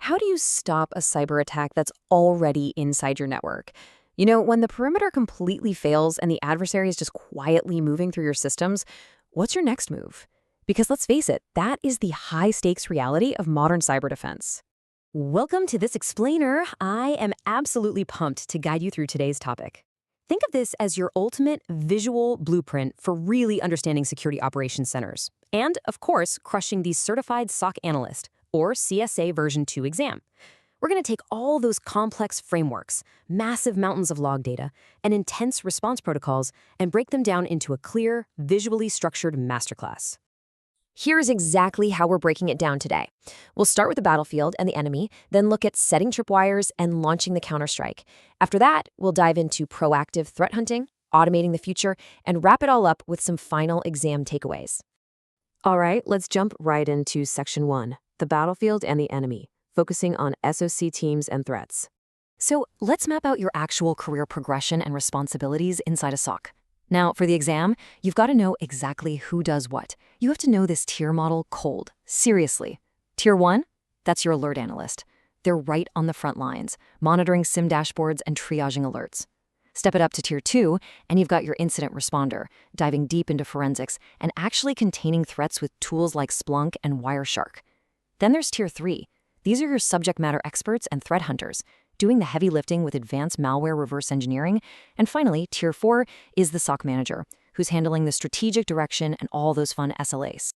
How do you stop a cyber attack that's already inside your network? When the perimeter completely fails and the adversary is just quietly moving through your systems, what's your next move? Because let's face it, that is the high-stakes reality of modern cyber defense. Welcome to this explainer. I am absolutely pumped to guide you through today's topic. Think of this as your ultimate visual blueprint for really understanding security operations centers. And, of course, crushing the Certified SOC Analyst, or CSA version 2 exam. We're going to take all those complex frameworks, massive mountains of log data, and intense response protocols and break them down into a clear, visually structured masterclass. Here's exactly how we're breaking it down today. We'll start with the battlefield and the enemy, then look at setting tripwires and launching the counterstrike. After that, we'll dive into proactive threat hunting, automating the future, and wrap it all up with some final exam takeaways. All right, let's jump right into Section 1, the battlefield and the enemy, focusing on SOC teams and threats. So let's map out your actual career progression and responsibilities inside a SOC. Now, for the exam, you've got to know exactly who does what. You have to know this tier model cold. Seriously. Tier 1? That's your alert analyst. They're right on the front lines, monitoring SIM dashboards and triaging alerts. Step it up to Tier 2, and you've got your incident responder, diving deep into forensics and actually containing threats with tools like Splunk and Wireshark. Then there's Tier 3. These are your subject matter experts and threat hunters, doing the heavy lifting with advanced malware reverse engineering. And finally, Tier 4 is the SOC manager, who's handling the strategic direction and all those fun SLAs.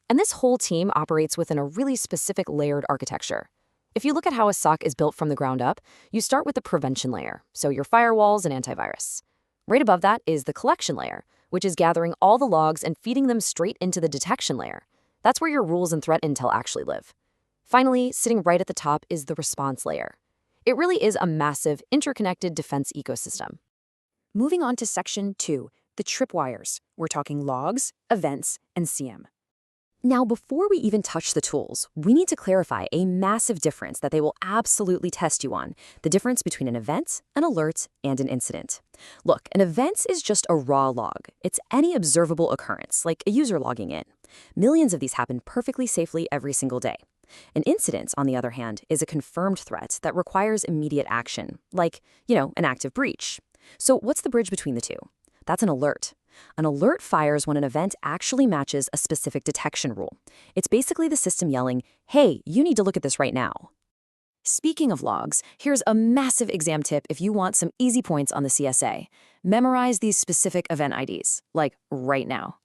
And this whole team operates within a really specific layered architecture. If you look at how a SOC is built from the ground up, you start with the prevention layer, so your firewalls and antivirus. Right above that is the collection layer, which is gathering all the logs and feeding them straight into the detection layer. That's where your rules and threat intel actually live. Finally, sitting right at the top is the response layer. It really is a massive, interconnected defense ecosystem. Moving on to Section 2, the tripwires. We're talking logs, events, and CM. Now, before we even touch the tools, we need to clarify a massive difference that they will absolutely test you on, the difference between an event, an alert, and an incident. Look, an event is just a raw log. It's any observable occurrence, like a user logging in. Millions of these happen perfectly safely every single day. An incident, on the other hand, is a confirmed threat that requires immediate action, like, an active breach. So what's the bridge between the two? That's an alert. An alert fires when an event actually matches a specific detection rule. It's basically the system yelling, hey, you need to look at this right now. Speaking of logs, here's a massive exam tip if you want some easy points on the CSA. Memorize these specific event IDs, like right now.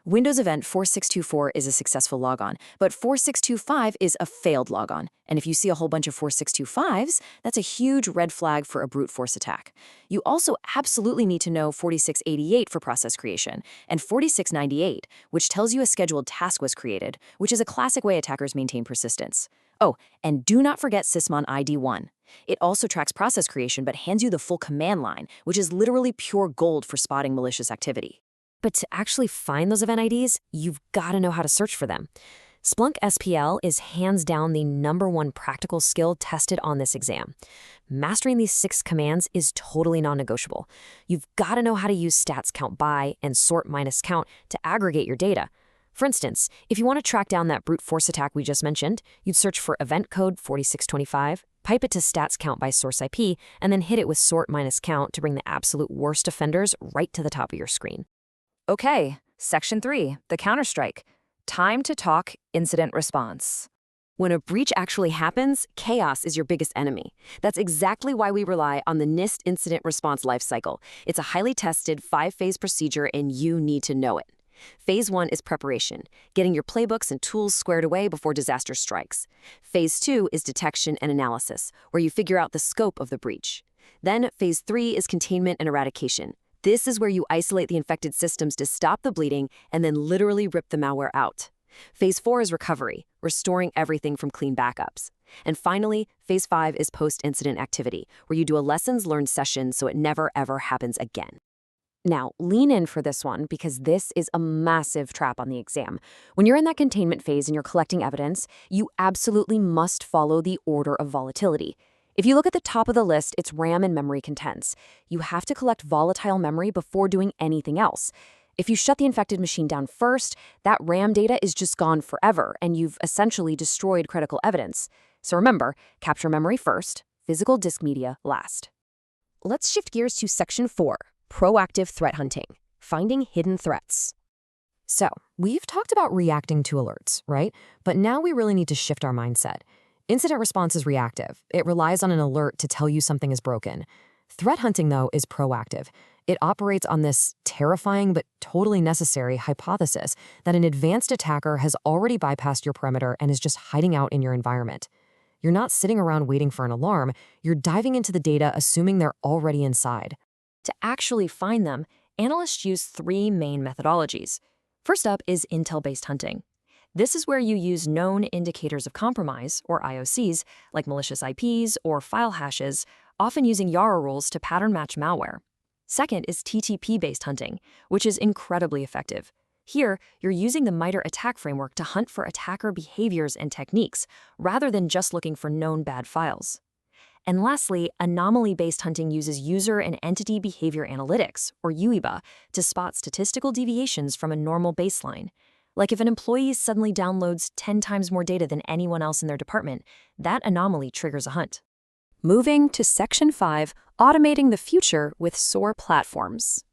Windows event 4624 is a successful logon, but 4625 is a failed logon. And if you see a whole bunch of 4625s, that's a huge red flag for a brute force attack. You also absolutely need to know 4688 for process creation, and 4698, which tells you a scheduled task was created, which is a classic way attackers maintain persistence. Oh, and do not forget Sysmon ID1. It also tracks process creation but hands you the full command line, which is literally pure gold for spotting malicious activity. But to actually find those event IDs, you've got to know how to search for them. Splunk SPL is hands down the #1 practical skill tested on this exam. Mastering these 6 commands is totally non-negotiable. You've got to know how to use stats count by and sort minus count to aggregate your data. For instance, if you want to track down that brute force attack we just mentioned, you'd search for event code 4625, pipe it to stats count by source IP, and then hit it with sort minus count to bring the absolute worst offenders right to the top of your screen. Okay, Section 3, the counterstrike. Time to talk incident response. When a breach actually happens, chaos is your biggest enemy. That's exactly why we rely on the NIST incident response lifecycle. It's a highly tested 5-phase procedure, and you need to know it. Phase 1 is preparation, getting your playbooks and tools squared away before disaster strikes. Phase 2 is detection and analysis, where you figure out the scope of the breach. Then Phase 3 is containment and eradication. This is where you isolate the infected systems to stop the bleeding and then literally rip the malware out. Phase 4 is recovery, restoring everything from clean backups. And finally, Phase 5 is post-incident activity, where you do a lessons learned session so it never ever happens again. Now, lean in for this one because this is a massive trap on the exam. When you're in that containment phase and you're collecting evidence, you absolutely must follow the order of volatility. If you look at the top of the list, it's RAM and memory contents. You have to collect volatile memory before doing anything else. If you shut the infected machine down first, that RAM data is just gone forever, and you've essentially destroyed critical evidence. So remember, capture memory first, physical disk media last. Let's shift gears to Section 4, Proactive Threat Hunting, Finding Hidden Threats. So, we've talked about reacting to alerts, right? But now we really need to shift our mindset. Incident response is reactive. It relies on an alert to tell you something is broken. Threat hunting, though, is proactive. It operates on this terrifying but totally necessary hypothesis that an advanced attacker has already bypassed your perimeter and is just hiding out in your environment. You're not sitting around waiting for an alarm. You're diving into the data assuming they're already inside. To actually find them, analysts use three main methodologies. First up is intel-based hunting. This is where you use known indicators of compromise, or IOCs, like malicious IPs or file hashes, often using Yara rules to pattern match malware. Second is TTP-based hunting, which is incredibly effective. Here, you're using the MITRE ATT&CK framework to hunt for attacker behaviors and techniques, rather than just looking for known bad files. And lastly, anomaly-based hunting uses user and entity behavior analytics, or UEBA, to spot statistical deviations from a normal baseline. Like if an employee suddenly downloads 10 times more data than anyone else in their department, that anomaly triggers a hunt. Moving to Section 5, Automating the Future with SOAR Platforms.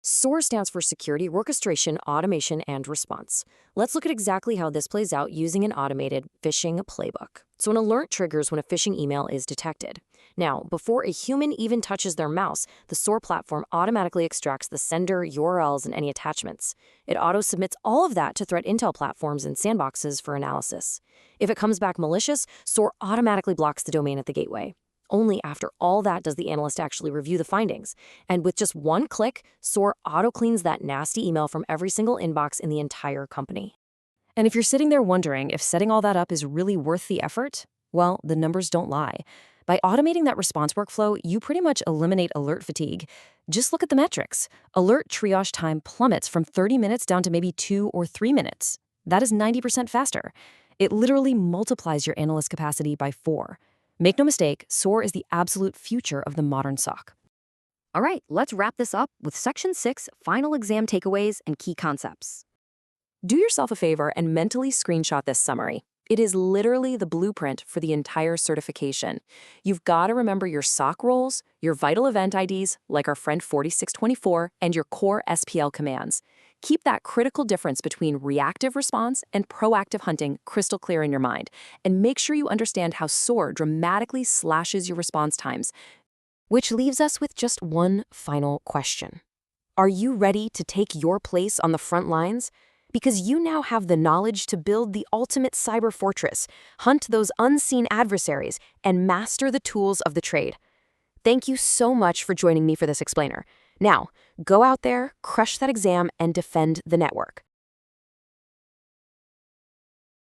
SOAR stands for Security, Orchestration, Automation, and Response. Let's look at exactly how this plays out using an automated phishing playbook. So an alert triggers when a phishing email is detected. Now, before a human even touches their mouse, the SOAR platform automatically extracts the sender, URLs, and any attachments. It auto-submits all of that to threat intel platforms and sandboxes for analysis. If it comes back malicious, SOAR automatically blocks the domain at the gateway. Only after all that does the analyst actually review the findings. And with just one click, SOAR auto-cleans that nasty email from every single inbox in the entire company. And if you're sitting there wondering if setting all that up is really worth the effort, well, the numbers don't lie. By automating that response workflow, you pretty much eliminate alert fatigue. Just look at the metrics. Alert triage time plummets from 30 minutes down to maybe 2 or 3 minutes. That is 90% faster. It literally multiplies your analyst capacity by 4. Make no mistake, SOAR is the absolute future of the modern SOC. All right, let's wrap this up with Section 6, Final Exam Takeaways and Key Concepts. Do yourself a favor and mentally screenshot this summary. It is literally the blueprint for the entire certification. You've got to remember your SOC roles, your vital event IDs, like our friend 4624, and your core SPL commands. Keep that critical difference between reactive response and proactive hunting crystal clear in your mind, and make sure you understand how SOAR dramatically slashes your response times. Which leaves us with just one final question. Are you ready to take your place on the front lines? Because you now have the knowledge to build the ultimate cyber fortress, hunt those unseen adversaries, and master the tools of the trade. Thank you so much for joining me for this explainer. Now, go out there, crush that exam, and defend the network.